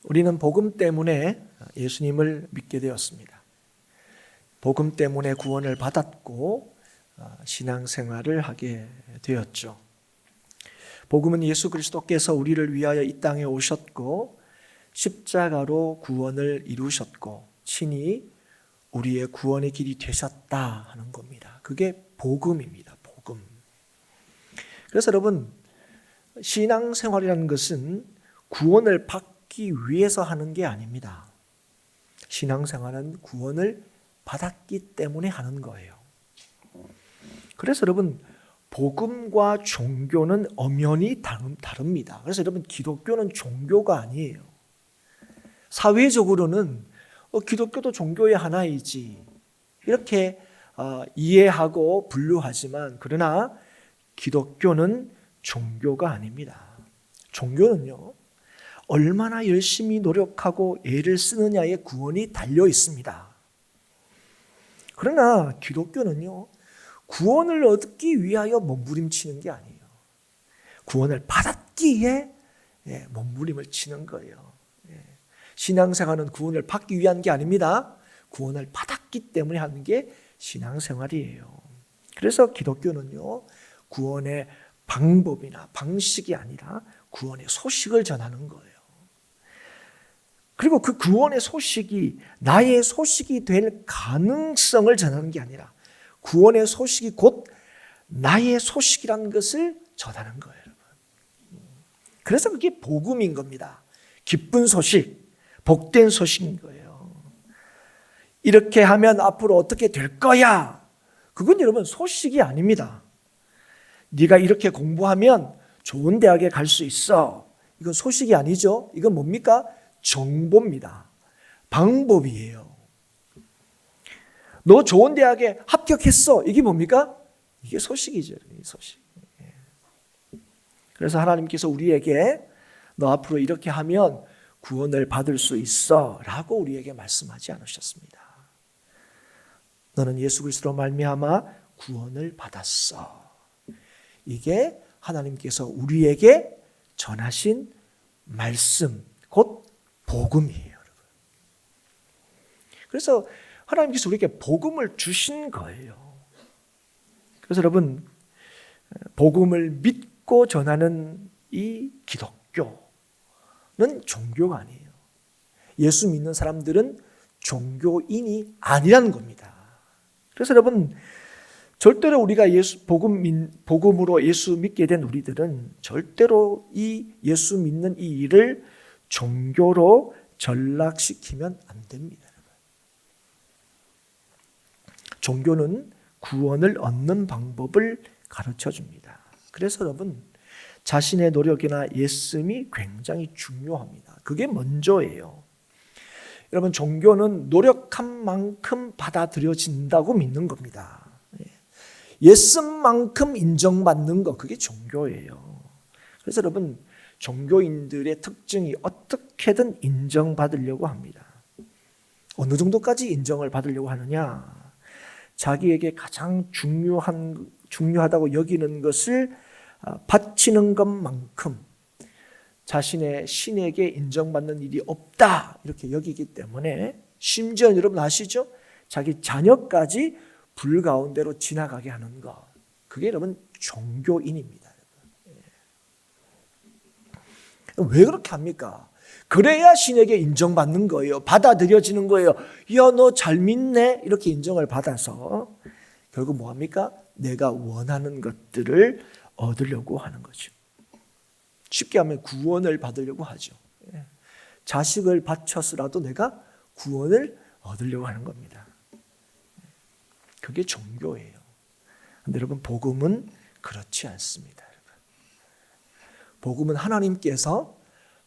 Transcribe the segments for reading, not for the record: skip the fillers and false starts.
우리는 복음 때문에 예수님을 믿게 되었습니다. 복음 때문에 구원을 받았고 신앙생활을 하게 되었죠. 복음은 예수 그리스도께서 우리를 위하여 이 땅에 오셨고 십자가로 구원을 이루셨고 친히 우리의 구원의 길이 되셨다 하는 겁니다. 그게 복음입니다. 복음. 그래서 여러분, 신앙생활이라는 것은 구원을 받기 위해서 하는 게 아닙니다. 신앙생활은 구원을 받았기 때문에 하는 거예요. 그래서 여러분, 복음과 종교는 엄연히 다릅니다. 그래서 여러분, 기독교는 종교가 아니에요. 사회적으로는 기독교도 종교의 하나이지 이렇게 이해하고 분류하지만, 그러나 기독교는 종교가 아닙니다. 종교는요, 얼마나 열심히 노력하고 애를 쓰느냐에 구원이 달려 있습니다. 그러나 기독교는요, 구원을 얻기 위하여 몸부림치는 게 아니에요. 구원을 받았기에 몸부림을 치는 거예요. 신앙생활은 구원을 받기 위한 게 아닙니다. 구원을 받았기 때문에 하는 게 신앙생활이에요. 그래서 기독교는요, 구원의 방법이나 방식이 아니라 구원의 소식을 전하는 거예요. 그리고 그 구원의 소식이 나의 소식이 될 가능성을 전하는 게 아니라 구원의 소식이 곧 나의 소식이라는 것을 전하는 거예요, 여러분. 그래서 그게 복음인 겁니다. 기쁜 소식, 복된 소식인 거예요. 이렇게 하면 앞으로 어떻게 될 거야? 그건 여러분 소식이 아닙니다. 네가 이렇게 공부하면 좋은 대학에 갈 수 있어. 이건 소식이 아니죠. 이건 뭡니까? 정보입니다. 방법이에요. 너 좋은 대학에 합격했어. 이게 뭡니까? 이게 소식이죠. 소식. 그래서 하나님께서 우리에게 너 앞으로 이렇게 하면 구원을 받을 수 있어 라고 우리에게 말씀하지 않으셨습니다. 너는 예수 그리스도로 말미암아 구원을 받았어. 이게 하나님께서 우리에게 전하신 말씀, 곧 복음이에요, 여러분. 그래서 하나님께서 우리에게 복음을 주신 거예요. 그래서 여러분, 복음을 믿고 전하는 이 기독교는 종교가 아니에요. 예수 믿는 사람들은 종교인이 아니라는 겁니다. 그래서 여러분, 절대로 우리가 복음으로 예수 믿게 된 우리들은 절대로 이 예수 믿는 이 일을 종교로 전락시키면 안 됩니다. 종교는 구원을 얻는 방법을 가르쳐 줍니다. 그래서 여러분, 자신의 노력이나 예씀이 굉장히 중요합니다. 그게 먼저예요. 여러분, 종교는 노력한 만큼 받아들여진다고 믿는 겁니다. 예씀만큼 인정받는 거, 그게 종교예요. 그래서 여러분, 종교인들의 특징이 어떻게든 인정받으려고 합니다. 어느 정도까지 인정을 받으려고 하느냐? 자기에게 가장 중요하다고 여기는 것을 바치는 것만큼 자신의 신에게 인정받는 일이 없다, 이렇게 여기기 때문에, 심지어 여러분 아시죠? 자기 자녀까지 불 가운데로 지나가게 하는 것, 그게 여러분 종교인입니다. 왜 그렇게 합니까? 그래야 신에게 인정받는 거예요. 받아들여지는 거예요. 야, 너 잘 믿네? 이렇게 인정을 받아서 결국 뭐합니까? 내가 원하는 것들을 얻으려고 하는 거죠. 쉽게 하면 구원을 받으려고 하죠. 자식을 바쳐서라도 내가 구원을 얻으려고 하는 겁니다. 그게 종교예요. 그런데 여러분, 복음은 그렇지 않습니다. 복음은 하나님께서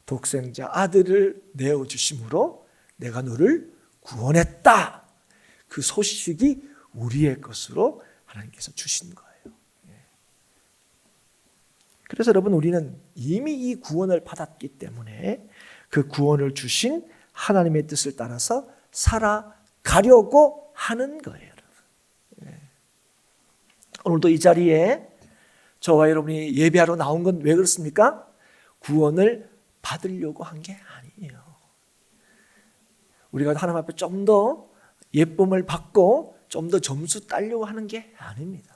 독생자 아들을 내어주심으로 내가 너를 구원했다, 그 소식이 우리의 것으로 하나님께서 주신 거예요. 그래서 여러분, 우리는 이미 이 구원을 받았기 때문에 그 구원을 주신 하나님의 뜻을 따라서 살아가려고 하는 거예요. 오늘도 이 자리에 저와 여러분이 예배하러 나온 건 왜 그렇습니까? 구원을 받으려고 한 게 아니에요. 우리가 하나님 앞에 좀 더 예쁨을 받고 좀 더 점수 따려고 하는 게 아닙니다.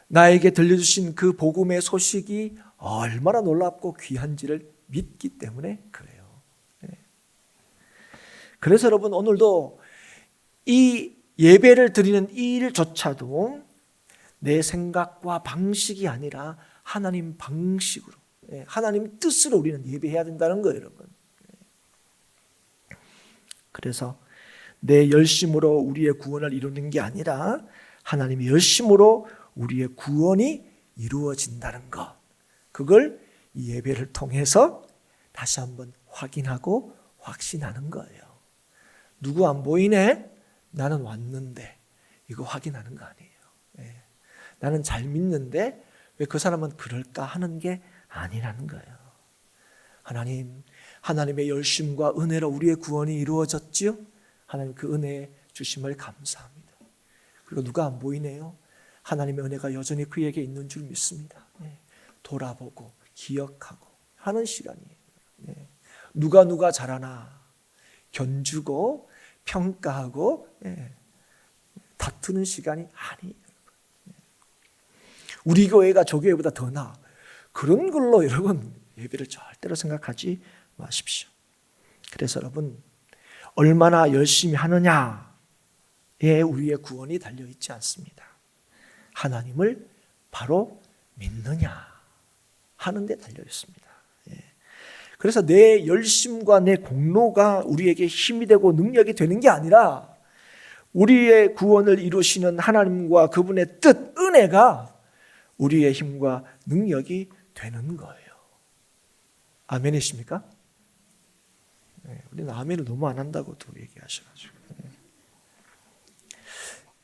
나에게 들려주신 그 복음의 소식이 얼마나 놀랍고 귀한지를 믿기 때문에 그래요. 그래서 여러분, 오늘도 이 예배를 드리는 이 일조차도 내 생각과 방식이 아니라 하나님 방식으로, 하나님 뜻으로 우리는 예배해야 된다는 거예요, 여러분. 그래서 내 열심으로 우리의 구원을 이루는 게 아니라 하나님의 열심으로 우리의 구원이 이루어진다는 것, 그걸 이 예배를 통해서 다시 한번 확인하고 확신하는 거예요. 누구 안 보이네? 나는 왔는데. 이거 확인하는 거 아니에요. 나는 잘 믿는데 왜 그 사람은 그럴까 하는 게 아니라는 거예요. 하나님의 열심과 은혜로 우리의 구원이 이루어졌지요? 하나님 그 은혜 주심을 감사합니다. 그리고 누가 안 보이네요? 하나님의 은혜가 여전히 그에게 있는 줄 믿습니다. 돌아보고 기억하고 하는 시간이에요. 누가 잘하나 견주고 평가하고 다투는 시간이 아니에요. 우리 교회가 저 교회보다 더 나아, 그런 걸로 여러분 예배를 절대로 생각하지 마십시오. 그래서 여러분, 얼마나 열심히 하느냐에 우리의 구원이 달려있지 않습니다. 하나님을 바로 믿느냐 하는 데 달려있습니다. 그래서 내 열심과 내 공로가 우리에게 힘이 되고 능력이 되는 게 아니라 우리의 구원을 이루시는 하나님과 그분의 뜻, 은혜가 우리의 힘과 능력이 되는 거예요. 아멘이십니까? 우리는 아멘을 너무 안 한다고도 얘기하셔가지고.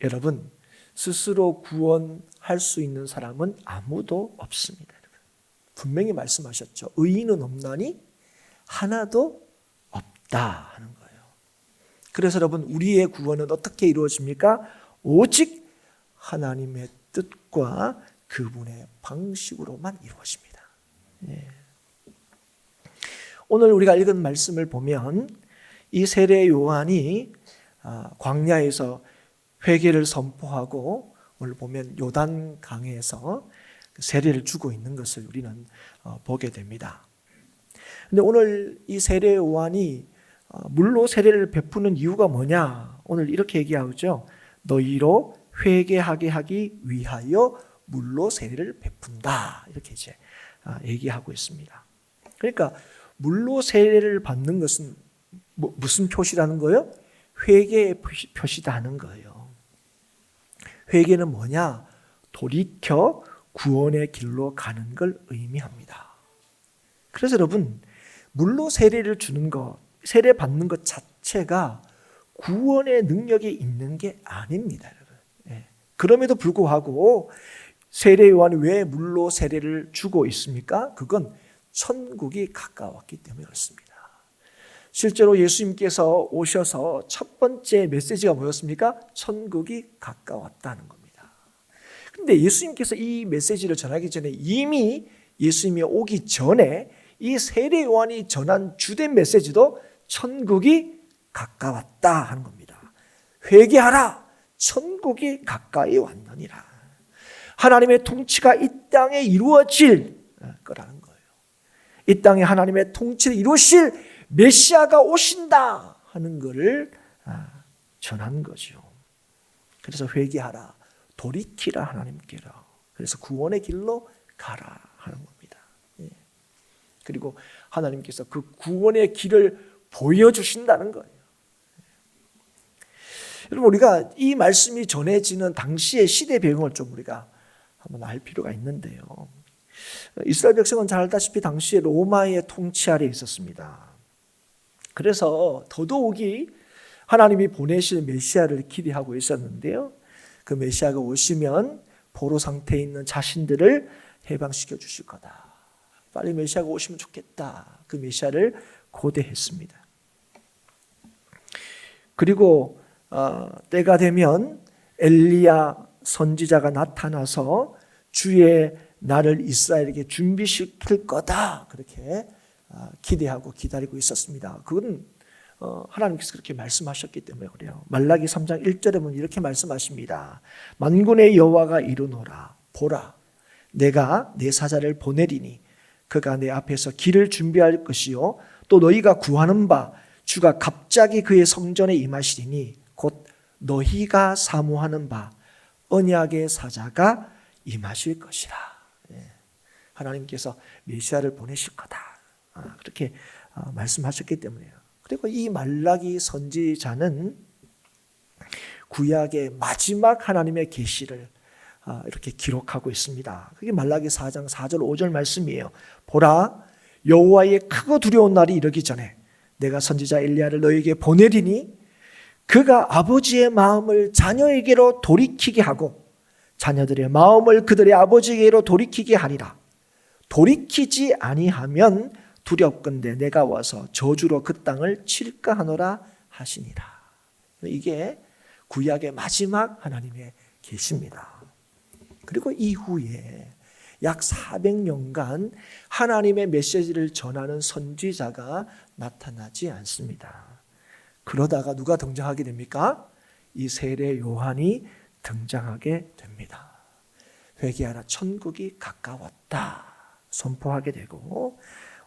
여러분, 스스로 구원할 수 있는 사람은 아무도 없습니다. 분명히 말씀하셨죠. 의인은 없나니 하나도 없다 하는 거예요. 그래서 여러분, 우리의 구원은 어떻게 이루어집니까? 오직 하나님의 뜻과 그분의 방식으로만 이루어집니다. 오늘 우리가 읽은 말씀을 보면 이 세례 요한이 광야에서 회개를 선포하고 오늘 보면 요단강에서 세례를 주고 있는 것을 우리는 보게 됩니다. 근데 오늘 이 세례 요한이 물로 세례를 베푸는 이유가 뭐냐? 오늘 이렇게 얘기하죠. 너희로 회개하게 하기 위하여 물로 세례를 베푼다. 이렇게 이제 얘기하고 있습니다. 그러니까 물로 세례를 받는 것은 무슨 표시라는 거예요? 회개의 표시다 하는 거예요. 회개는 뭐냐? 돌이켜 구원의 길로 가는 걸 의미합니다. 그래서 여러분, 물로 세례를 주는 것, 세례 받는 것 자체가 구원의 능력이 있는 게 아닙니다, 여러분. 그럼에도 불구하고 세례 요한이 왜 물로 세례를 주고 있습니까? 그건 천국이 가까웠기 때문에 그렇습니다. 실제로 예수님께서 오셔서 첫 번째 메시지가 뭐였습니까? 천국이 가까웠다는 겁니다. 그런데 예수님께서 이 메시지를 전하기 전에 이미 예수님이 오기 전에 이 세례 요한이 전한 주된 메시지도 천국이 가까웠다 하는 겁니다. 회개하라, 천국이 가까이 왔느니라. 하나님의 통치가 이 땅에 이루어질 거라는 거예요. 이 땅에 하나님의 통치를 이루실 메시아가 오신다 하는 것을 전하는 거죠. 그래서 회개하라, 돌이키라 하나님께로. 그래서 구원의 길로 가라 하는 겁니다. 그리고 하나님께서 그 구원의 길을 보여주신다는 거예요. 여러분, 우리가 이 말씀이 전해지는 당시의 시대 배경을 좀 우리가 한번 알 필요가 있는데요. 이스라엘 백성은 잘 알다시피 당시에 로마의 통치 아래에 있었습니다. 그래서 더더욱이 하나님이 보내실 메시아를 기대하고 있었는데요. 그 메시아가 오시면 포로 상태에 있는 자신들을 해방시켜 주실 거다. 빨리 메시아가 오시면 좋겠다. 그 메시아를 고대했습니다. 그리고 때가 되면 엘리야 선지자가 나타나서 주의 나를 이스라엘에게 준비시킬 거다. 그렇게 기대하고 기다리고 있었습니다. 그건 하나님께서 그렇게 말씀하셨기 때문에 그래요. 말라기 3장 1절에 보면 이렇게 말씀하십니다. 만군의 여호와가 이르노라. 보라, 내가 내 사자를 보내리니 그가 내 앞에서 길을 준비할 것이요 또 너희가 구하는 바 주가 갑자기 그의 성전에 임하시리니 곧 너희가 사모하는 바 언약의 사자가 임하실 것이라. 하나님께서 메시아를 보내실 거다. 그렇게 말씀하셨기 때문이에요. 그리고 이 말라기 선지자는 구약의 마지막 하나님의 계시를 이렇게 기록하고 있습니다. 그게 말라기 4장 4절 5절 말씀이에요. 보라, 여호와의 크고 두려운 날이 이르기 전에 내가 선지자 엘리야를 너에게 보내리니 그가 아버지의 마음을 자녀에게로 돌이키게 하고 자녀들의 마음을 그들의 아버지에게로 돌이키게 하리라. 돌이키지 아니하면 두렵건대 내가 와서 저주로 그 땅을 칠까 하노라 하시니라. 이게 구약의 마지막 하나님의 계시입니다. 그리고 이후에 약 400년간 하나님의 메시지를 전하는 선지자가 나타나지 않습니다. 그러다가 누가 등장하게 됩니까? 이 세례 요한이 등장하게 됩니다. 회개하라, 천국이 가까웠다 선포하게 되고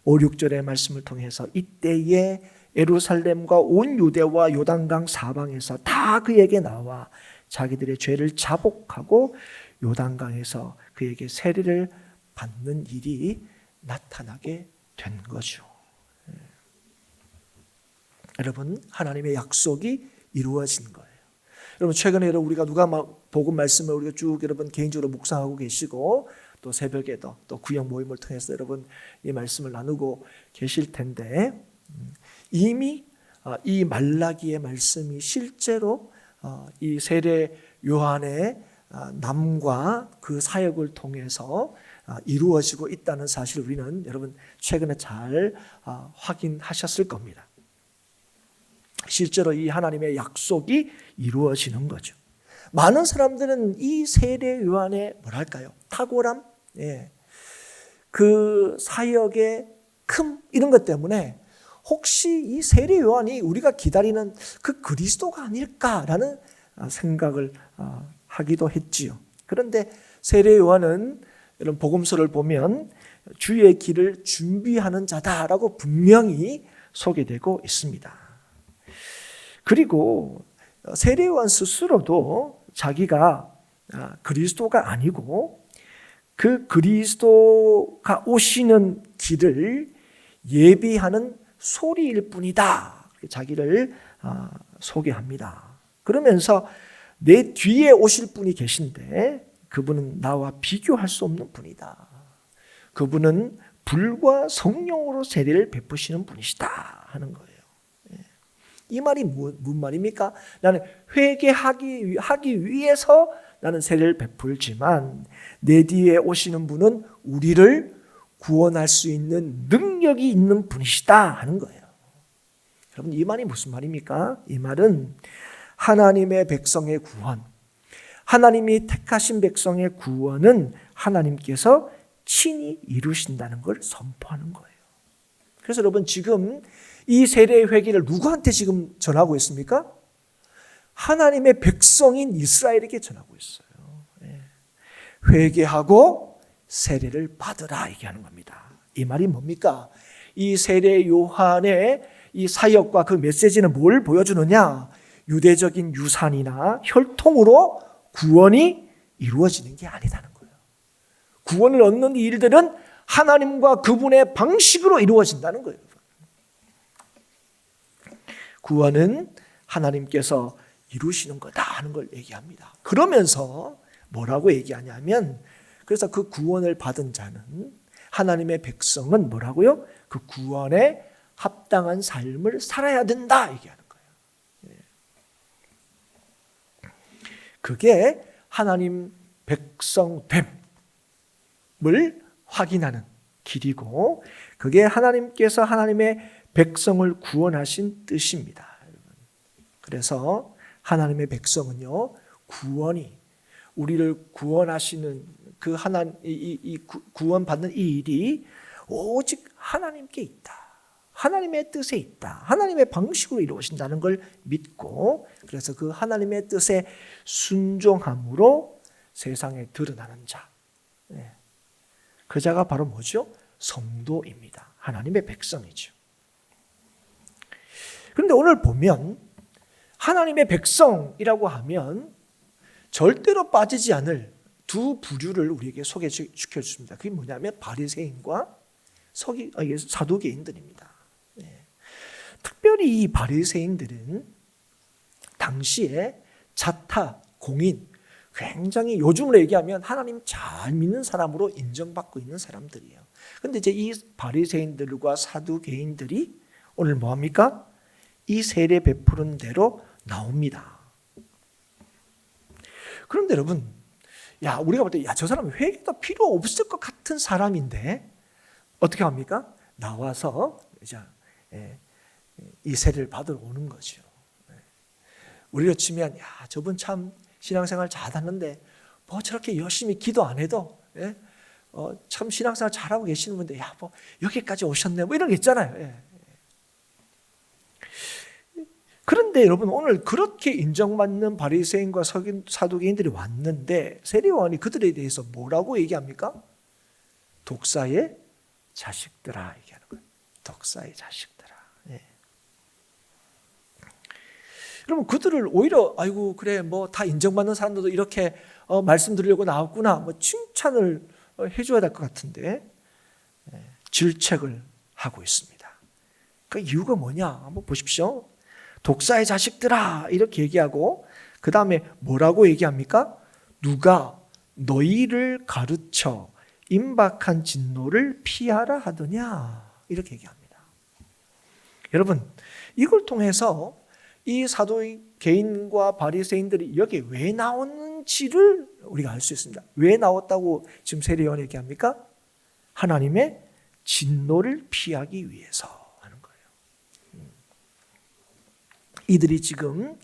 5, 6절의 말씀을 통해서 이때에 예루살렘과 온 유대와 요단강 사방에서 다 그에게 나와 자기들의 죄를 자복하고 요단강에서 그에게 세례를 받는 일이 나타나게 된 거죠. 여러분, 하나님의 약속이 이루어진 거예요. 여러분, 최근에 우리가 누가 복음 말씀을 우리가 쭉 여러분 개인적으로 묵상하고 계시고 또 새벽에도 또 구역 모임을 통해서 여러분 이 말씀을 나누고 계실 텐데 이미 이 말라기의 말씀이 실제로 이 세례 요한의 남과 그 사역을 통해서 이루어지고 있다는 사실을 우리는 여러분 최근에 잘 확인하셨을 겁니다. 실제로 이 하나님의 약속이 이루어지는 거죠. 많은 사람들은 이 세례 요한의 뭐랄까요? 탁월함, 그 사역의 큼 이런 것 때문에 혹시 이 세례 요한이 우리가 기다리는 그 그리스도가 아닐까라는 생각을 하기도 했지요. 그런데 세례 요한은 이런 복음서를 보면 주의 길을 준비하는 자다라고 분명히 소개되고 있습니다. 그리고 세례 요한 스스로도 자기가 그리스도가 아니고 그 그리스도가 오시는 길을 예비하는 소리일 뿐이다. 자기를 소개합니다. 그러면서 내 뒤에 오실 분이 계신데 그분은 나와 비교할 수 없는 분이다. 그분은 불과 성령으로 세례를 베푸시는 분이시다 하는 거예요. 이 말이 무슨 말입니까? 나는 회개하기 위해서 나는 세례를 베풀지만 내 뒤에 오시는 분은 우리를 구원할 수 있는 능력이 있는 분이시다 하는 거예요. 여러분, 이 말이 무슨 말입니까? 이 말은 하나님의 백성의 구원, 하나님이 택하신 백성의 구원은 하나님께서 친히 이루신다는 걸 선포하는 거예요. 그래서 여러분 지금 이 세례의 회개를 누구한테 지금 전하고 있습니까? 하나님의 백성인 이스라엘에게 전하고 있어요. 회개하고 세례를 받으라 얘기하는 겁니다. 이 말이 뭡니까? 이 세례 요한의 이 사역과 그 메시지는 뭘 보여주느냐? 유대적인 유산이나 혈통으로 구원이 이루어지는 게 아니라는 거예요. 구원을 얻는 일들은 하나님과 그분의 방식으로 이루어진다는 거예요. 구원은 하나님께서 이루시는 거다 하는 걸 얘기합니다. 그러면서 뭐라고 얘기하냐면 그래서 그 구원을 받은 자는 하나님의 백성은 뭐라고요? 그 구원에 합당한 삶을 살아야 된다 얘기하는 거예요. 그게 하나님 백성됨을 확인하는 길이고 그게 하나님께서 하나님의 백성을 구원하신 뜻입니다. 그래서 하나님의 백성은요, 구원이 우리를 구원하시는 그 하나님, 구원받는 이 일이 오직 하나님께 있다. 하나님의 뜻에 있다. 하나님의 방식으로 이루어진다는 걸 믿고, 그래서 그 하나님의 뜻에 순종함으로 세상에 드러나는 자. 그 자가 바로 뭐죠? 성도입니다. 하나님의 백성이죠. 그런데 오늘 보면 하나님의 백성이라고 하면 절대로 빠지지 않을 두 부류를 우리에게 소개시켜 주십니다. 그게 뭐냐면 바리새인과 사두개인들입니다. 특별히 이 바리새인들은 당시에 자타, 공인, 굉장히 요즘으로 얘기하면 하나님 잘 믿는 사람으로 인정받고 있는 사람들이에요. 그런데 이제 이 바리새인들과 사두개인들이 오늘 뭐합니까? 이 세례 베푸는 대로 나옵니다. 그런데 여러분, 우리가 볼 때 저 사람은 회개도 필요 없을 것 같은 사람인데 어떻게 합니까? 나와서 이제 이 세례를 받으러 오는 거죠. 우리로 치면 저분 참 신앙생활 잘하는데 뭐 저렇게 열심히 기도 안 해도 참 신앙생활 잘하고 계시는 분인데 뭐 여기까지 오셨네 뭐 이런 게 있잖아요. 그런데 여러분, 오늘 그렇게 인정받는 바리새인과 사두개인들이 왔는데 세례요한이 그들에 대해서 뭐라고 얘기합니까? 독사의 자식들아 얘기하는 거예요. 독사의 자식들아. 그러면 그들을 오히려 아이고 그래 뭐 다 인정받는 사람들도 이렇게 말씀드리려고 나왔구나 뭐 칭찬을 해줘야 될 것 같은데 질책을 하고 있습니다. 그 이유가 뭐냐? 한번 보십시오. 독사의 자식들아 이렇게 얘기하고 그 다음에 뭐라고 얘기합니까? 누가 너희를 가르쳐 임박한 진노를 피하라 하더냐 이렇게 얘기합니다. 여러분, 이걸 통해서 이 사두개인과 바리새인들이 여기 왜 나오는지를 우리가 알 수 있습니다. 왜 나왔다고 지금 세례요한이 얘기합니까? 하나님의 진노를 피하기 위해서. 이들이 지금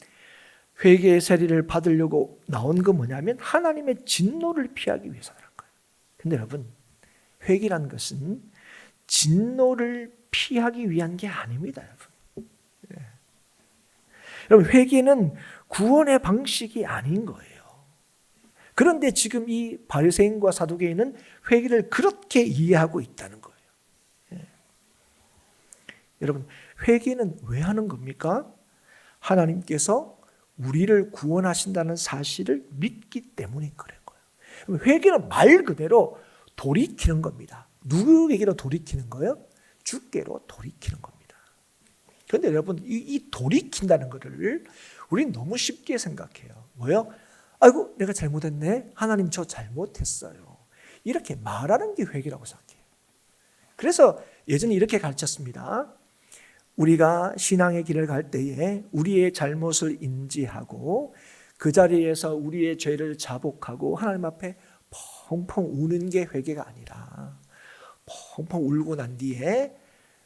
회개의 세례를 받으려고 나온 건 뭐냐면 하나님의 진노를 피하기 위해서라는 거예요. 근데 여러분, 회개라는 것은 진노를 피하기 위한 게 아닙니다, 여러분. 여러분, 회개는 구원의 방식이 아닌 거예요. 그런데 지금 이 바리새인과 사두개인은 회개를 그렇게 이해하고 있다는 거예요. 여러분, 회개는 왜 하는 겁니까? 하나님께서 우리를 구원하신다는 사실을 믿기 때문에 그런 거예요. 회개는 말 그대로 돌이키는 겁니다. 누구에게로 돌이키는 거예요? 주께로 돌이키는 겁니다. 그런데 여러분, 이 돌이킨다는 것을 우리는 너무 쉽게 생각해요. 뭐요? 아이고 내가 잘못했네. 하나님 저 잘못했어요. 이렇게 말하는 게 회개라고 생각해요. 그래서 예전에 이렇게 가르쳤습니다. 우리가 신앙의 길을 갈 때에 우리의 잘못을 인지하고 그 자리에서 우리의 죄를 자복하고 하나님 앞에 펑펑 우는 게 회개가 아니라 펑펑 울고 난 뒤에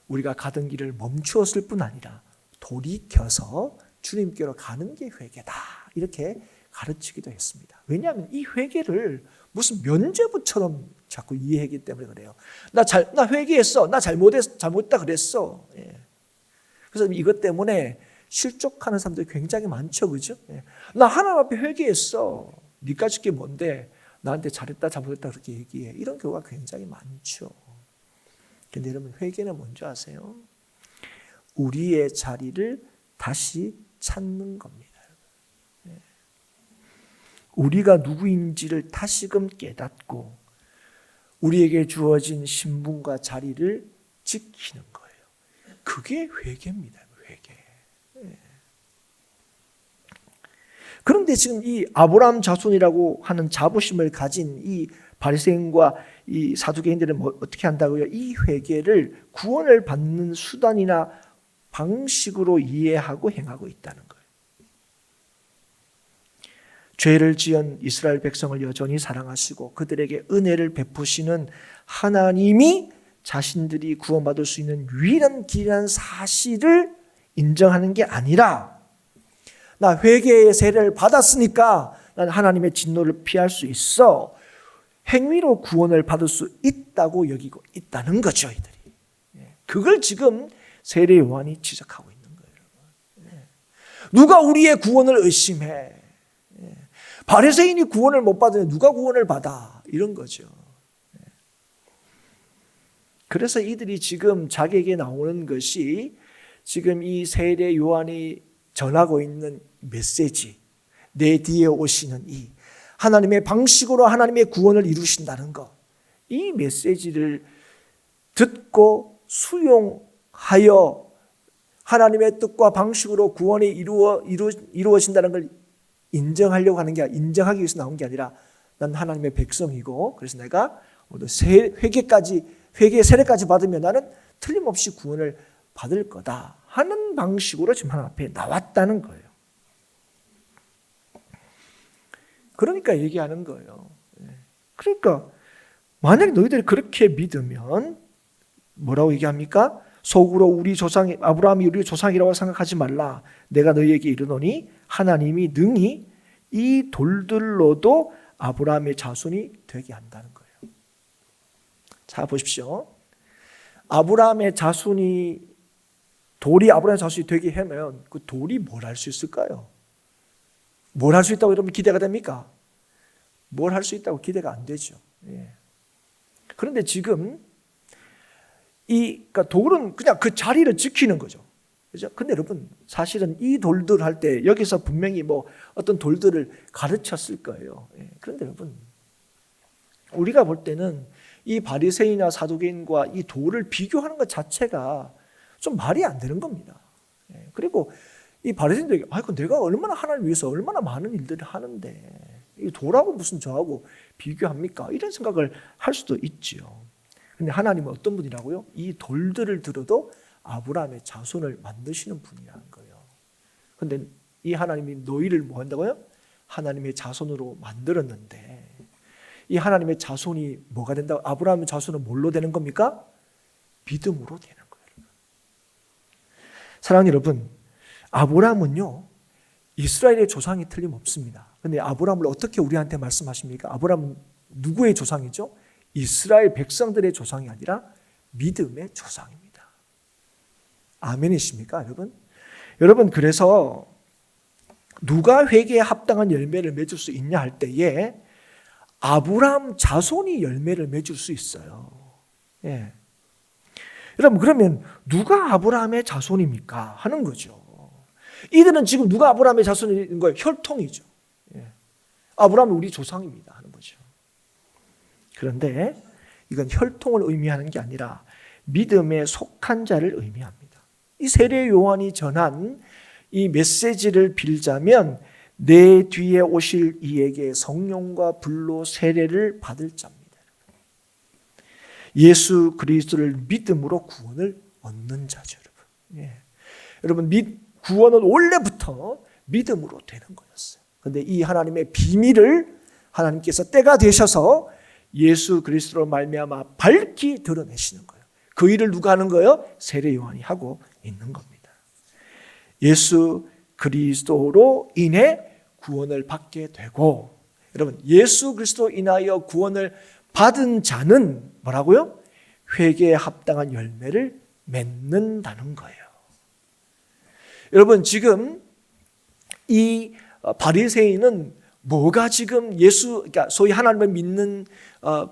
우리가 가던 길을 멈추었을 뿐 아니라 돌이켜서 주님께로 가는 게 회개다. 이렇게 가르치기도 했습니다. 왜냐하면 이 회개를 무슨 면죄부처럼 자꾸 이해하기 때문에 그래요. 나 회개했어. 나 잘못했다 그랬어. 그래서 이것 때문에 실족하는 사람들이 굉장히 많죠. 그죠? 나 하나님 앞에 회개했어. 니까 줄게 뭔데 나한테 잘했다 잘못했다 그렇게 얘기해. 이런 경우가 굉장히 많죠. 그런데 여러분, 회개는 뭔지 아세요? 우리의 자리를 다시 찾는 겁니다. 우리가 누구인지를 다시금 깨닫고 우리에게 주어진 신분과 자리를 지키는 거예요. 그게 회개입니다. 회개. 그런데 지금 이 아브라함 자손이라고 하는 자부심을 가진 이 바리새인과 이 사두개인들은 어떻게 한다고요? 이 회개를 구원을 받는 수단이나 방식으로 이해하고 행하고 있다는 거예요. 죄를 지은 이스라엘 백성을 여전히 사랑하시고 그들에게 은혜를 베푸시는 하나님이 자신들이 구원받을 수 있는 유일한 길이라는 사실을 인정하는 게 아니라 나 회개의 세례를 받았으니까 난 하나님의 진노를 피할 수 있어. 행위로 구원을 받을 수 있다고 여기고 있다는 거죠. 이들이. 그걸 지금 세례 요한이 지적하고 있는 거예요. 누가 우리의 구원을 의심해? 바리새인이 구원을 못 받으면 누가 구원을 받아? 이런 거죠. 그래서 이들이 지금 자기에게 나오는 것이 지금 이 세례 요한이 전하고 있는 메시지, 내 뒤에 오시는 이 하나님의 방식으로 하나님의 구원을 이루신다는 것, 이 메시지를 듣고 수용하여 하나님의 뜻과 방식으로 구원이 이루어진다는 걸 인정하려고 하는 게 아니라, 인정하기 위해서 나온 게 아니라 난 하나님의 백성이고 그래서 내가 회개 세례까지 받으면 나는 틀림없이 구원을 받을 거다 하는 방식으로 지금 하나님 앞에 나왔다는 거예요. 그러니까 얘기하는 거예요. 그러니까 만약에 너희들이 그렇게 믿으면 뭐라고 얘기합니까? 속으로 우리 조상 아브라함이 우리 조상이라고 생각하지 말라. 내가 너희에게 이르노니 하나님이 능히 이 돌들로도 아브라함의 자손이 되게 한다는 거예요. 자 보십시오. 아브라함의 자손이 돌이 아브라함의 자손이 되게 하면 그 돌이 뭘 할 수 있을까요? 뭘 할 수 있다고 여러분 기대가 됩니까? 뭘 할 수 있다고 기대가 안 되죠. 그런데 지금 그러니까 돌은 그냥 그 자리를 지키는 거죠. 그죠? 근데 여러분 사실은 이 돌들 할 때 여기서 분명히 뭐 어떤 돌들을 가르쳤을 거예요. 그런데 여러분 우리가 볼 때는 이 바리새인이나 사두개인과 이 돌을 비교하는 것 자체가 좀 말이 안 되는 겁니다. 그리고 이 바리새인들에게 내가 얼마나 하나님을 위해서 얼마나 많은 일들을 하는데 이 돌하고 무슨 저하고 비교합니까? 이런 생각을 할 수도 있지요. 그런데 하나님은 어떤 분이라고요? 이 돌들을 들어도 아브라함의 자손을 만드시는 분이라는 거예요. 그런데 이 하나님이 너희를 뭐 한다고요? 하나님의 자손으로 만들었는데 이 하나님의 자손이 뭐가 된다고? 아브라함의 자손은 뭘로 되는 겁니까? 믿음으로 되는 거예요. 사랑하는 여러분, 아브라함은요 이스라엘의 조상이 틀림없습니다. 그런데 아브라함을 어떻게 우리한테 말씀하십니까? 아브라함은 누구의 조상이죠? 이스라엘 백성들의 조상이 아니라 믿음의 조상입니다. 아멘이십니까 여러분? 여러분 그래서 누가 회개에 합당한 열매를 맺을 수 있냐 할 때에 아브라함 자손이 열매를 맺을 수 있어요. 여러분 그러면 누가 아브라함의 자손입니까? 하는 거죠. 이들은 지금 누가 아브라함의 자손인 거예요? 혈통이죠. 아브라함이 우리 조상입니다 하는 거죠. 그런데 이건 혈통을 의미하는 게 아니라 믿음에 속한 자를 의미합니다. 이 세례 요한이 전한 이 메시지를 빌자면 내 뒤에 오실 이에게 성령과 불로 세례를 받을 자입니다. 예수 그리스도를 믿음으로 구원을 얻는 자죠. 여러분 구원은 원래부터 믿음으로 되는 거였어요. 그런데 이 하나님의 비밀을 하나님께서 때가 되셔서 예수 그리스도로 말미암아 밝히 드러내시는 거예요. 그 일을 누가 하는 거예요? 세례 요한이 하고 있는 겁니다. 예수 그리스도로 인해 구원을 받게 되고 여러분 예수 그리스도 인하여 구원을 받은 자는 뭐라고요? 회개에 합당한 열매를 맺는다는 거예요. 여러분 지금 이 바리새인은 뭐가 지금 그러니까 소위 하나님을 믿는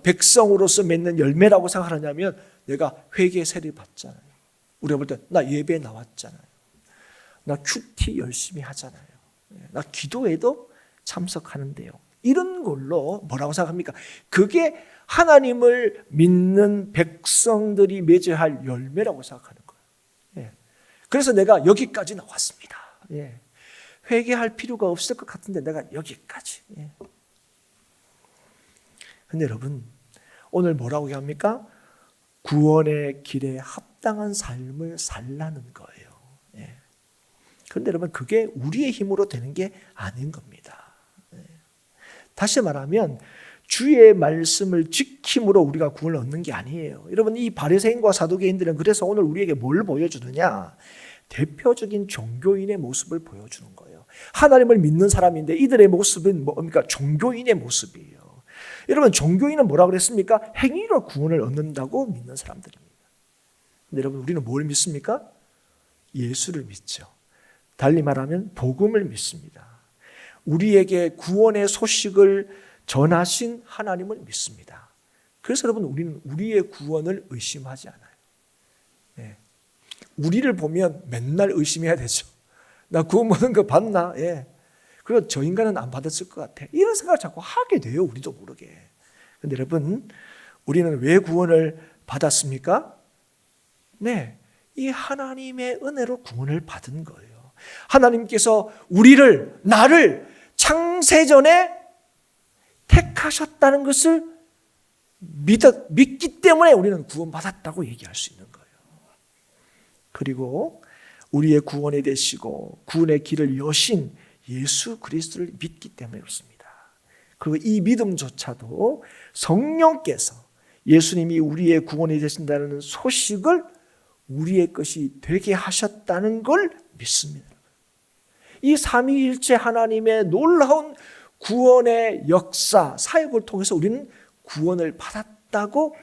백성으로서 맺는 열매라고 생각하냐면 내가 회개 세례 받잖아요. 우리가 볼 때 나 예배에 나왔잖아요. 나 큐티 열심히 하잖아요. 나 기도에도 참석하는데요. 이런 걸로 뭐라고 생각합니까? 그게 하나님을 믿는 백성들이 맺어야 할 열매라고 생각하는 거예요. 그래서 내가 여기까지 나왔습니다. 회개할 필요가 없을 것 같은데 내가 여기까지. 근데 여러분 오늘 뭐라고 얘기합니까? 구원의 길에 합당한 삶을 살라는 거예요. 그런데 여러분 그게 우리의 힘으로 되는 게 아닌 겁니다. 다시 말하면 주의 말씀을 지킴으로 우리가 구원을 얻는 게 아니에요. 여러분 이 바리새인과 사두개인들은 그래서 오늘 우리에게 뭘 보여주느냐? 대표적인 종교인의 모습을 보여주는 거예요. 하나님을 믿는 사람인데 이들의 모습은 뭡니까? 종교인의 모습이에요. 여러분 종교인은 뭐라고 그랬습니까? 행위로 구원을 얻는다고 믿는 사람들입니다. 근데 여러분 우리는 뭘 믿습니까? 예수를 믿죠. 달리 말하면 복음을 믿습니다. 우리에게 구원의 소식을 전하신 하나님을 믿습니다. 그래서 여러분, 우리는 우리의 구원을 의심하지 않아요. 예. 우리를 보면 맨날 의심해야 되죠. 나 구원 받은 거 봤나? 예. 그리고 저 인간은 안 받았을 것 같아. 이런 생각을 자꾸 하게 돼요. 우리도 모르게. 그런데 여러분, 우리는 왜 구원을 받았습니까? 네, 이 하나님의 은혜로 구원을 받은 거예요. 하나님께서 나를 창세전에 택하셨다는 것을 믿기 때문에 우리는 구원받았다고 얘기할 수 있는 거예요. 그리고 우리의 구원이 되시고 구원의 길을 여신 예수 그리스도를 믿기 때문에 그렇습니다. 그리고 이 믿음조차도 성령께서 예수님이 우리의 구원이 되신다는 소식을 우리의 것이 되게 하셨다는 걸 믿습니다. 이 삼위일체 하나님의 놀라운 구원의 역사, 사역을 통해서 우리는 구원을 받았다고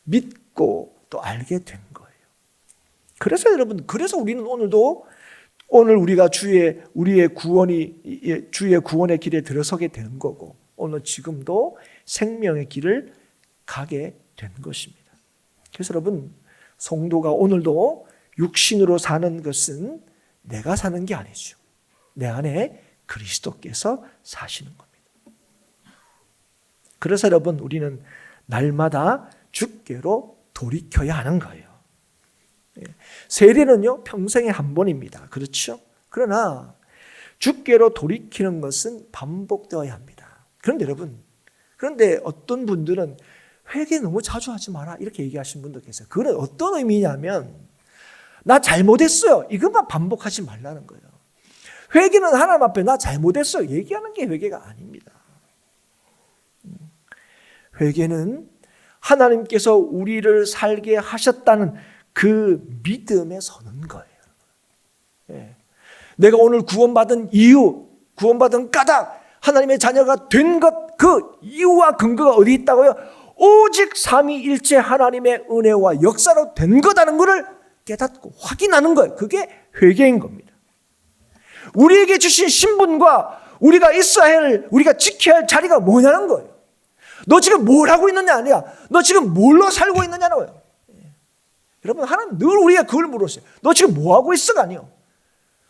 믿고 또 알게 된 거예요. 그래서 여러분, 그래서 우리는 오늘 우리가 주의 구원의 길에 들어서게 되는 거고, 오늘 지금도 생명의 길을 가게 된 것입니다. 그래서 여러분, 성도가 오늘도 육신으로 사는 것은 내가 사는 게 아니죠. 내 안에 그리스도께서 사시는 겁니다. 그래서 여러분, 우리는 날마다 주께로 돌이켜야 하는 거예요. 세례는요, 평생에 한 번입니다. 그렇죠? 그러나 주께로 돌이키는 것은 반복되어야 합니다. 그런데 여러분, 어떤 분들은 회개 너무 자주 하지 마라 이렇게 얘기하시는 분도 계세요. 그건 어떤 의미냐면, 나 잘못했어요, 이것만 반복하지 말라는 거예요. 회개는 하나님 앞에 나 잘못했어요 얘기하는 게 회개가 아닙니다. 회개는 하나님께서 우리를 살게 하셨다는 그 믿음에 서는 거예요. 예. 내가 오늘 구원받은 이유, 구원받은 까닭, 하나님의 자녀가 된 것, 그 이유와 근거가 어디 있다고요? 오직 삼위일체 하나님의 은혜와 역사로 된 거다는 것을 깨닫고 확인하는 거예요. 그게 회개인 겁니다. 우리에게 주신 신분과 우리가 지켜야 할 자리가 뭐냐는 거예요. 너 지금 뭘 하고 있느냐 아니야. 너 지금 뭘로 살고 있느냐는 거예요. 여러분, 하나님 늘 우리가 그걸 물었어요. 너 지금 뭐 하고 있어가 아니요.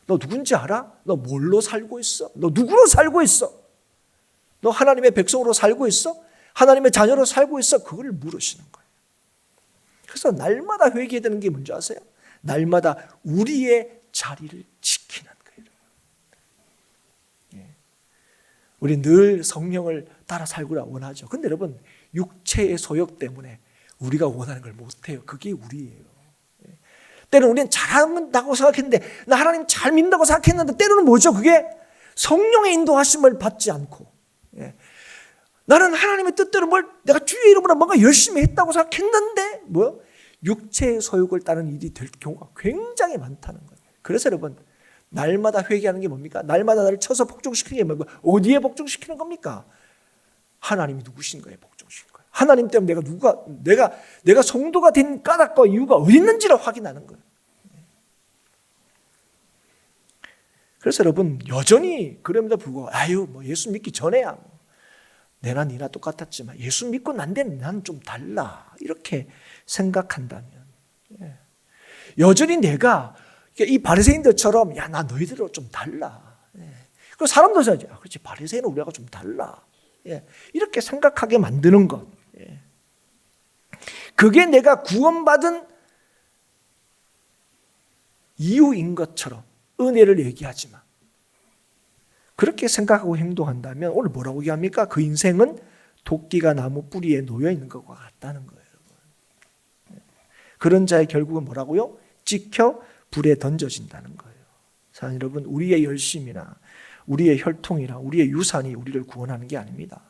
너 누군지 알아? 너 뭘로 살고 있어? 너 누구로 살고 있어? 너 하나님의 백성으로 살고 있어? 하나님의 자녀로 살고 있어? 그걸 물으시는 거예요. 그래서 날마다 회개해야 되는 게 뭔지 아세요? 날마다 우리의 자리를 지키는 거예요. 우리 늘 성령을 따라 살고라 원하죠. 근데 여러분, 육체의 소욕 때문에 우리가 원하는 걸 못해요. 그게 우리예요. 때로는 우리는 잘한다고 생각했는데, 나 하나님 잘 믿는다고 생각했는데, 때로는 뭐죠? 그게 성령의 인도하심을 받지 않고, 나는 하나님의 뜻대로 내가 주의 이름으로 뭔가 열심히 했다고 생각했는데, 육체의 소욕을 따르는 일이 될 경우가 굉장히 많다는 거예요. 그래서 여러분, 날마다 회개하는 게 뭡니까? 날마다 나를 쳐서 복종시키는 게 뭡니까? 어디에 복종시키는 겁니까? 하나님이 누구신 거예요? 복종시키는 거예요. 하나님 때문에 내가 성도가 된 까닭과 이유가 어디 있는지를 확인하는 거예요. 그래서 여러분, 여전히 그럼에도 불구하고 예수 믿기 전에야 내나 니나 똑같았지만 예수 믿고 난 데는 나는 좀 달라 이렇게 생각한다면, 여전히 내가 이 바리새인들처럼 나 너희들하고 좀 달라. 그리고 사람도 생각하지, 그렇지, 바리새인은 우리하고 좀 달라. 이렇게 생각하게 만드는 것. 그게 내가 구원받은 이유인 것처럼 은혜를 얘기하지만, 그렇게 생각하고 행동한다면 오늘 뭐라고 얘기합니까? 그 인생은 도끼가 나무 뿌리에 놓여 있는 것과 같다는 거예요. 그런 자의 결국은 뭐라고요? 찍혀 불에 던져진다는 거예요. 사랑하는 여러분, 우리의 열심이나 우리의 혈통이나 우리의 유산이 우리를 구원하는 게 아닙니다.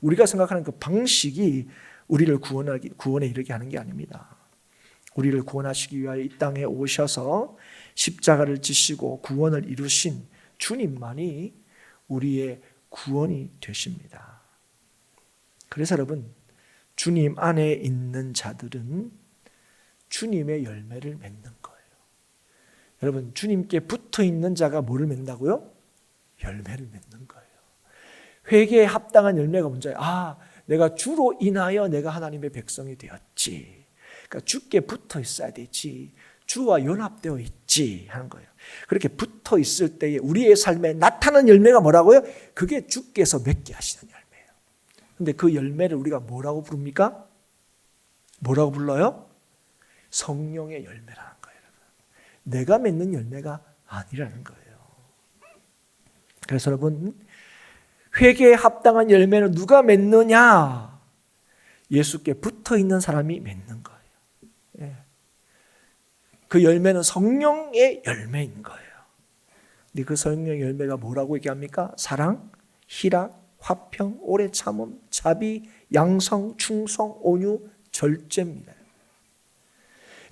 우리가 생각하는 그 방식이 우리를 구원에 이르게 하는 게 아닙니다. 우리를 구원하시기 위하여 이 땅에 오셔서 십자가를 지시고 구원을 이루신 주님만이 우리의 구원이 되십니다. 그래서 여러분, 주님 안에 있는 자들은 주님의 열매를 맺는 거예요. 여러분, 주님께 붙어 있는 자가 뭐를 맺는다고요? 열매를 맺는 거예요. 회개에 합당한 열매가 뭔지, 내가 주로 인하여 내가 하나님의 백성이 되었지. 그러니까 주께 붙어 있어야 되지. 주와 연합되어 있지 하는 거예요. 그렇게 붙어 있을 때에 우리의 삶에 나타나는 열매가 뭐라고요? 그게 주께서 맺게 하시는 열매예요. 근데 그 열매를 우리가 뭐라고 부릅니까? 뭐라고 불러요? 성령의 열매라는 거예요. 내가 맺는 열매가 아니라는 거예요. 그래서 여러분, 회개에 합당한 열매는 누가 맺느냐? 예수께 붙어 있는 사람이 맺는 거예요. 그 열매는 성령의 열매인 거예요. 근데 그 성령의 열매가 뭐라고 얘기합니까? 사랑, 희락, 화평, 오래 참음, 자비, 양성, 충성, 온유, 절제입니다.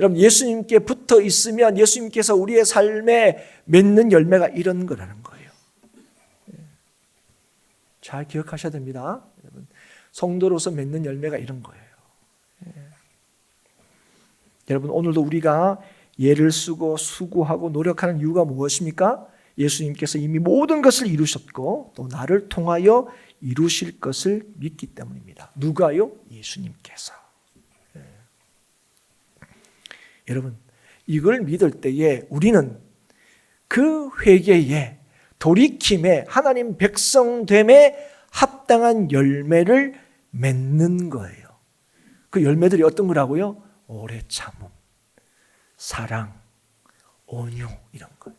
여러분, 예수님께 붙어 있으면 예수님께서 우리의 삶에 맺는 열매가 이런 거라는 거예요. 잘 기억하셔야 됩니다. 여러분, 성도로서 맺는 열매가 이런 거예요. 여러분, 오늘도 우리가 예를 쓰고 수고하고 노력하는 이유가 무엇입니까? 예수님께서 이미 모든 것을 이루셨고 또 나를 통하여 이루실 것을 믿기 때문입니다. 누가요? 예수님께서. 여러분, 이걸 믿을 때에 우리는 그 회개에 돌이킴에 하나님 백성됨에 합당한 열매를 맺는 거예요. 그 열매들이 어떤 거라고요? 오래 참음, 사랑, 온유, 이런 것.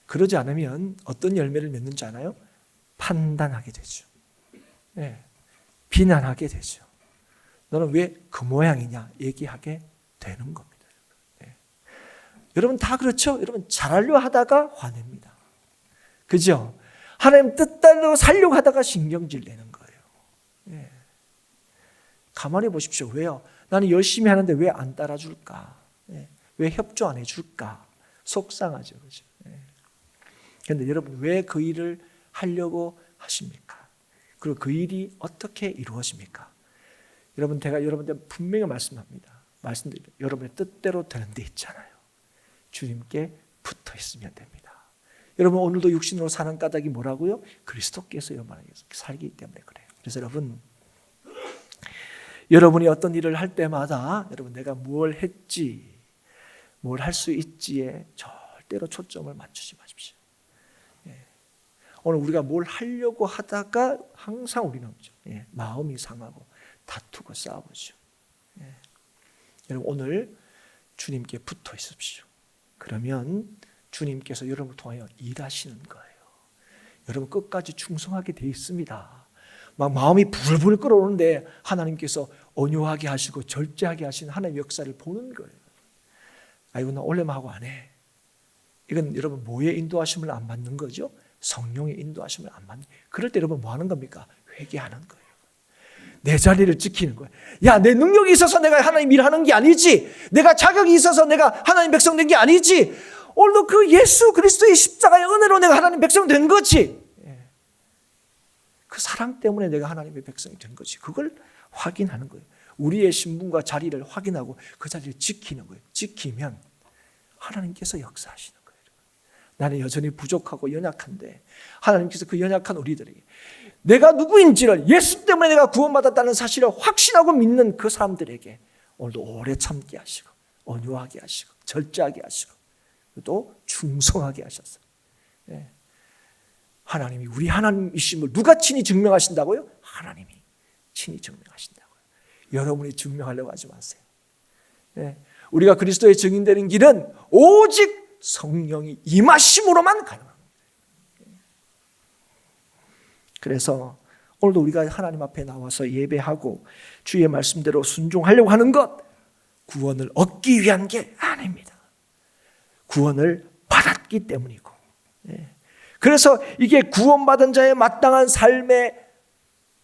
그러지 않으면 어떤 열매를 맺는지 아나요? 판단하게 되죠. 비난하게 되죠. 너는 왜 그 모양이냐 얘기하게 되는 겁니다. 여러분 다 그렇죠? 여러분 잘하려 하다가 화냅니다. 그죠? 하나님 뜻대로 살려고 하다가 신경질 내는 거예요. 가만히 보십시오. 왜요? 나는 열심히 하는데 왜 안 따라줄까? 왜 협조 안 해줄까? 속상하죠. 그죠? 그런데 여러분 왜 그 일을 하려고 하십니까? 그리고 그 일이 어떻게 이루어집니까? 여러분, 제가 여러분들 분명히 말씀합니다. 말씀드립니다. 여러분의 뜻대로 되는 데 있잖아요. 주님께 붙어 있으면 됩니다. 여러분 오늘도 육신으로 사는 까닭이 뭐라고요? 그리스도께서 여러분에게 살기 때문에 그래요. 그래서 여러분이 어떤 일을 할 때마다 여러분 내가 뭘 했지, 뭘 할 수 있지에 절대로 초점을 맞추지 마십시오. 오늘 우리가 뭘 하려고 하다가 항상 우리는 마음이 상하고 다투고 싸우죠. 여러분 오늘 주님께 붙어 있으십시오. 그러면 주님께서 여러분을 통하여 일하시는 거예요. 여러분 끝까지 충성하게 돼 있습니다. 막 마음이 불불 끓어오는데 하나님께서 온유하게 하시고 절제하게 하시는 하나님의 역사를 보는 거예요. 아이고 나 원래만 하고 안 해. 이건 여러분 뭐의 인도하심을 안 받는 거죠? 성령의 인도하심을 안 받는. 그럴 때 여러분 뭐 하는 겁니까? 회개하는 거예요. 내 자리를 지키는 거예요. 야, 내 능력이 있어서 내가 하나님 일하는 게 아니지. 내가 자격이 있어서 내가 하나님 백성 된 게 아니지. 오늘도 그 예수 그리스도의 십자가의 은혜로 내가 하나님 백성 된 거지. 그 사랑 때문에 내가 하나님의 백성이 된 거지. 그걸 확인하는 거예요. 우리의 신분과 자리를 확인하고 그 자리를 지키는 거예요. 지키면 하나님께서 역사하시는 거예요. 나는 여전히 부족하고 연약한데 하나님께서 그 연약한 우리들에게 내가 누구인지를 예수 때문에 내가 구원받았다는 사실을 확신하고 믿는 그 사람들에게 오늘도 오래 참게 하시고 온유하게 하시고 절제하게 하시고 또 충성하게 하셨어요. 하나님이 우리 하나님이심을 누가 친히 증명하신다고요? 하나님이 친히 증명하신다고요. 여러분이 증명하려고 하지 마세요. 우리가 그리스도의 증인되는 길은 오직 성령이 임하심으로만 가능합니다. 그래서 오늘도 우리가 하나님 앞에 나와서 예배하고 주의 말씀대로 순종하려고 하는 것, 구원을 얻기 위한 게 아닙니다. 구원을 받았기 때문이고, 그래서 이게 구원받은 자의 마땅한 삶의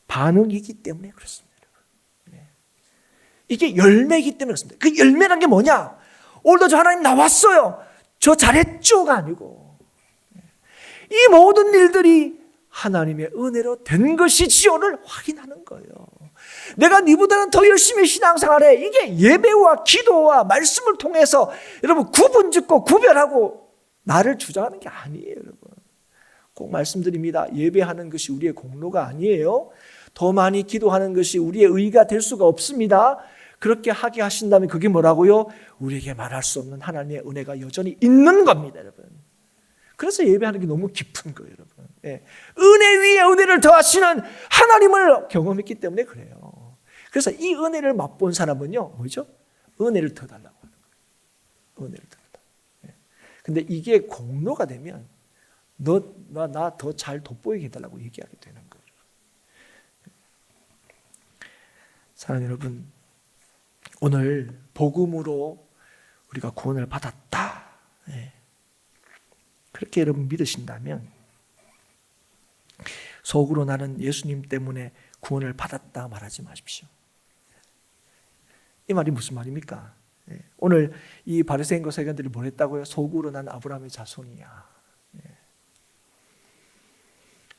반응이기 때문에 그렇습니다. 이게 열매이기 때문에 그렇습니다. 그 열매란 게 뭐냐? 오늘도 저 하나님 나왔어요, 저 잘했죠가 아니고 이 모든 일들이 하나님의 은혜로 된 것이지요를 확인하는 거예요. 내가 네보다는 더 열심히 신앙생활해. 이게 예배와 기도와 말씀을 통해서 여러분 구분짓고 구별하고 나를 주장하는 게 아니에요, 여러분. 꼭 말씀드립니다. 예배하는 것이 우리의 공로가 아니에요. 더 많이 기도하는 것이 우리의 의의가 될 수가 없습니다. 그렇게 하게 하신다면 그게 뭐라고요? 우리에게 말할 수 없는 하나님의 은혜가 여전히 있는 겁니다, 여러분. 그래서 예배하는 게 너무 깊은 거예요, 여러분. 예. 은혜 위에 은혜를 더하시는 하나님을 경험했기 때문에 그래요. 그래서 이 은혜를 맛본 사람은요, 뭐죠? 은혜를 더 달라고 하는 거예요. 은혜를 더 달라고. 예. 근데 이게 공로가 되면 나 더 잘 돋보이게 해달라고 얘기하게 되는 거예요. 사랑하는 여러분, 오늘 복음으로 우리가 구원을 받았다. 예. 그렇게 여러분 믿으신다면 속으로 나는 예수님 때문에 구원을 받았다 말하지 마십시오. 이 말이 무슨 말입니까? 예. 오늘 이 바리새인과 서기관들이 뭘 했다고요? 속으로 난 아브라함의 자손이야. 예.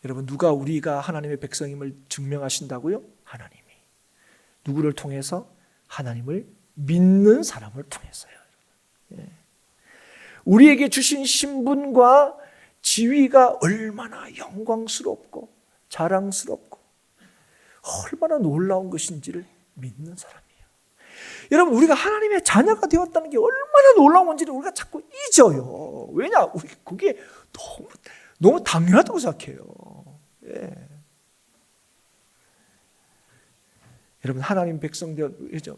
여러분, 누가 우리가 하나님의 백성임을 증명하신다고요? 하나님이. 누구를 통해서? 하나님을 믿는 사람을 통해서요. 예. 우리에게 주신 신분과 지위가 얼마나 영광스럽고 자랑스럽고 얼마나 놀라운 것인지를 믿는 사람이에요. 여러분, 우리가 하나님의 자녀가 되었다는 게 얼마나 놀라운 건지를 우리가 자꾸 잊어요. 왜냐? 우리 그게 너무 당연하다고 생각해요. 예. 여러분, 하나님 백성 되어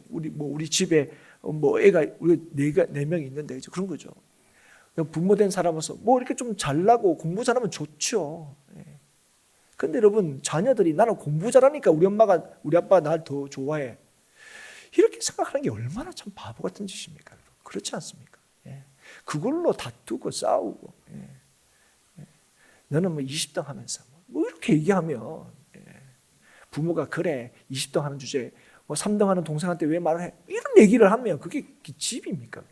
우리 집에 애가 우리 네 명이 있는데 그런 거죠. 부모된 사람으로서 이렇게 좀 잘나고 공부 잘하면 좋죠. 그런데 여러분, 자녀들이 나는 공부 잘하니까 우리 아빠가 날 더 좋아해. 이렇게 생각하는 게 얼마나 참 바보 같은 짓입니까? 그렇지 않습니까? 그걸로 다투고 싸우고, 너는 20등 하면서 이렇게 얘기하면 부모가 그래 20등 하는 주제에 3등 하는 동생한테 왜 말을 해? 이런 얘기를 하면 그게 집입니까?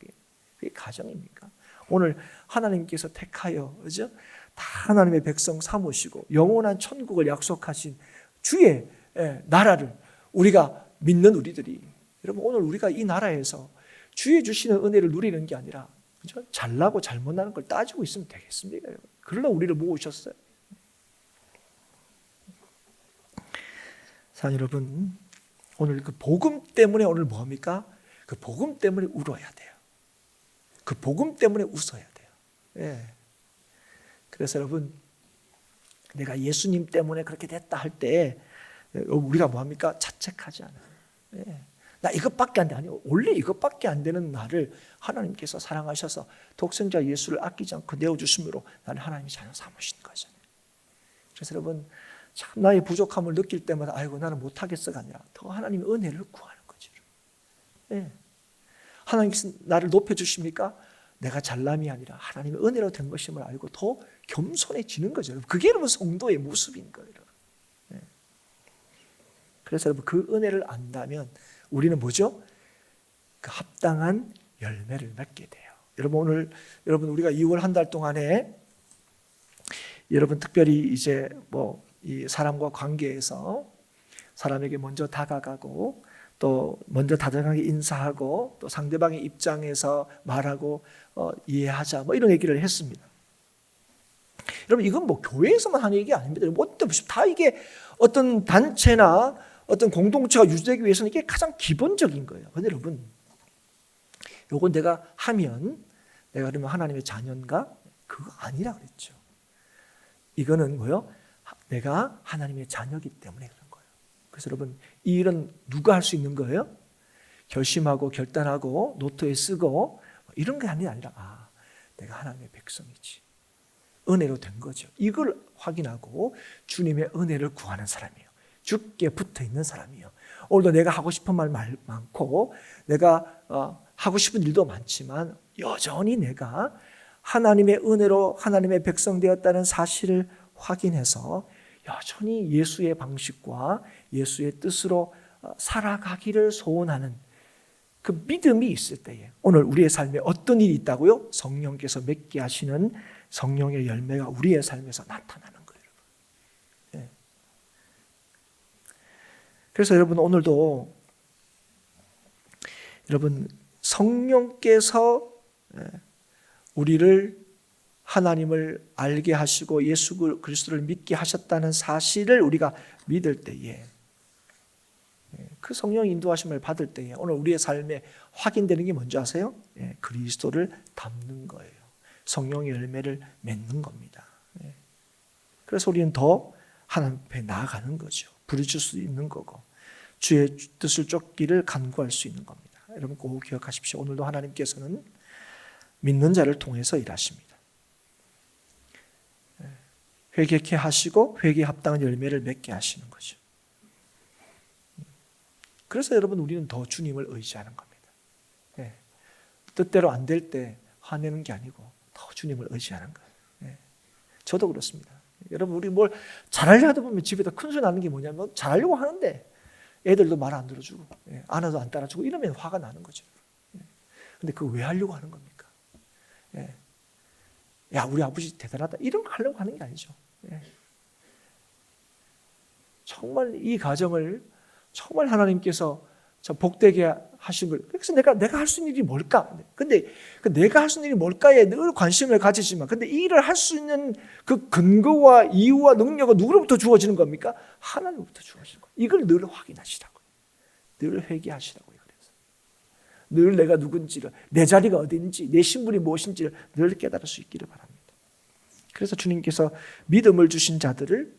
그게 가정입니까? 오늘 하나님께서 택하여, 그죠? 다 하나님의 백성 삼으시고 영원한 천국을 약속하신 주의 나라를 우리가 믿는 우리들이, 여러분, 오늘 우리가 이 나라에서 주의 주시는 은혜를 누리는 게 아니라, 그죠? 잘나고 잘못나는 걸 따지고 있으면 되겠습니까? 그러나 우리를 모으셨어요. 사랑하는 여러분, 오늘 그 복음 때문에 오늘 뭐합니까? 그 복음 때문에 울어야 돼요. 그 복음 때문에 웃어야 돼요. 예. 그래서 여러분, 내가 예수님 때문에 그렇게 됐다 할 때 우리가 뭐합니까? 자책하지 않아요. 예. 나 이것밖에 안 돼. 아니, 원래 이것밖에 안 되는 나를 하나님께서 사랑하셔서 독생자 예수를 아끼지 않고 내어주심으로 나를 하나님이 자녀 삼으신 거잖아요. 그래서 여러분, 참 나의 부족함을 느낄 때마다 아이고 나는 못하겠어가 아니라 더 하나님의 은혜를 구하는 거죠. 예. 하나님께서 나를 높여주십니까? 내가 잘남이 아니라 하나님의 은혜로 된 것임을 알고 더 겸손해지는 거죠. 여러분. 그게 여러분 성도의 모습인 거예요. 예. 그래서 여러분, 그 은혜를 안다면 우리는 뭐죠? 그 합당한 열매를 맺게 돼요. 여러분, 오늘 우리가 2월 한 달 동안에 여러분 특별히 이제 이 사람과 관계에서 사람에게 먼저 다가가고 또 먼저 다정하게 인사하고 또 상대방의 입장에서 말하고 이해하자 이런 얘기를 했습니다. 여러분, 이건 교회에서만 하는 얘기 아닙니다. 다 이게 어떤 단체나 어떤 공동체가 유지되기 위해서는 이게 가장 기본적인 거예요. 그런데 여러분, 요건 내가 하면 내가 그러면 하나님의 자녀인가? 그거 아니라 그랬죠. 이거는 뭐요? 내가 하나님의 자녀이기 때문에 그런 거예요. 그래서 여러분, 이 일은 누가 할 수 있는 거예요? 결심하고 결단하고 노트에 쓰고 이런 게 아니라 내가 하나님의 백성이지. 은혜로 된 거죠. 이걸 확인하고 주님의 은혜를 구하는 사람이에요. 주께 붙어 있는 사람이에요. 오늘도 내가 하고 싶은 말 많고 내가 하고 싶은 일도 많지만 여전히 내가 하나님의 은혜로 하나님의 백성 되었다는 사실을 확인해서 여전히 예수의 방식과 예수의 뜻으로 살아가기를 소원하는 그 믿음이 있을 때에 오늘 우리의 삶에 어떤 일이 있다고요? 성령께서 맺게 하시는 성령의 열매가 우리의 삶에서 나타나는 거예요. 네. 그래서 여러분 오늘도 여러분 성령께서 우리를 하나님을 알게 하시고 예수 그리스도를 믿게 하셨다는 사실을 우리가 믿을 때에 그 성령 인도하심을 받을 때에 오늘 우리의 삶에 확인되는 게 뭔지 아세요? 그리스도를 담는 거예요. 성령의 열매를 맺는 겁니다. 그래서 우리는 더 하나님 앞에 나아가는 거죠. 부르실 수 있는 거고 주의 뜻을 쫓기를 간구할 수 있는 겁니다. 여러분 꼭 기억하십시오. 오늘도 하나님께서는 믿는 자를 통해서 일하십니다. 회개케 하시고 회개에 합당한 열매를 맺게 하시는 거죠. 그래서 여러분 우리는 더 주님을 의지하는 겁니다. 뜻대로 안 될 때 화내는 게 아니고 더 주님을 의지하는 거예요. 저도 그렇습니다. 여러분 우리 뭘 잘하려 하다 보면 집에다 큰 소리 나는 게 뭐냐면 잘하려고 하는데 애들도 말 안 들어주고 아내도 안 따라주고 이러면 화가 나는 거죠. 근데 그거 왜 하려고 하는 겁니까? 야 우리 아버지 대단하다 이런 거 하려고 하는 게 아니죠. 정말 이 가정을 정말 하나님께서 복되게 하신 걸. 그래서 내가 할 수 있는 일이 뭘까? 근데 내가 할 수 있는 일이 뭘까에 늘 관심을 가지지만, 근데 이 일을 할 수 있는 그 근거와 이유와 능력은 누구로부터 주어지는 겁니까? 하나님으로부터 주어지는 거예요. 이걸 늘 확인하시라고요. 늘 회개하시라고요. 그래서 늘 내가 누군지를, 내 자리가 어딘지, 내 신분이 무엇인지를 늘 깨달을 수 있기를 바랍니다. 그래서 주님께서 믿음을 주신 자들을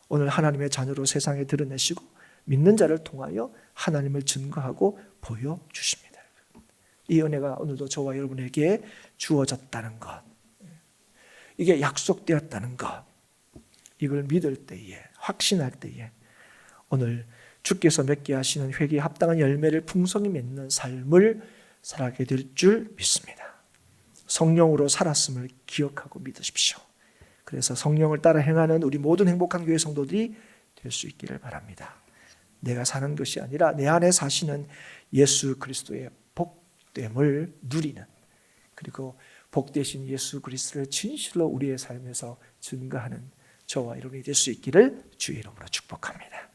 오늘 하나님의 자녀로 세상에 드러내시고 믿는 자를 통하여 하나님을 증거하고 보여주십니다. 이 은혜가 오늘도 저와 여러분에게 주어졌다는 것, 이게 약속되었다는 것, 이걸 믿을 때에, 확신할 때에 오늘 주께서 맺게 하시는 회개에 합당한 열매를 풍성히 맺는 삶을 살아가게 될 줄 믿습니다. 성령으로 살았음을 기억하고 믿으십시오. 그래서 성령을 따라 행하는 우리 모든 행복한 교회 성도들이 될 수 있기를 바랍니다. 내가 사는 것이 아니라 내 안에 사시는 예수 그리스도의 복됨을 누리는, 그리고 복되신 예수 그리스도를 진실로 우리의 삶에서 증거하는 저와 여러분이 될 수 있기를 주의 이름으로 축복합니다.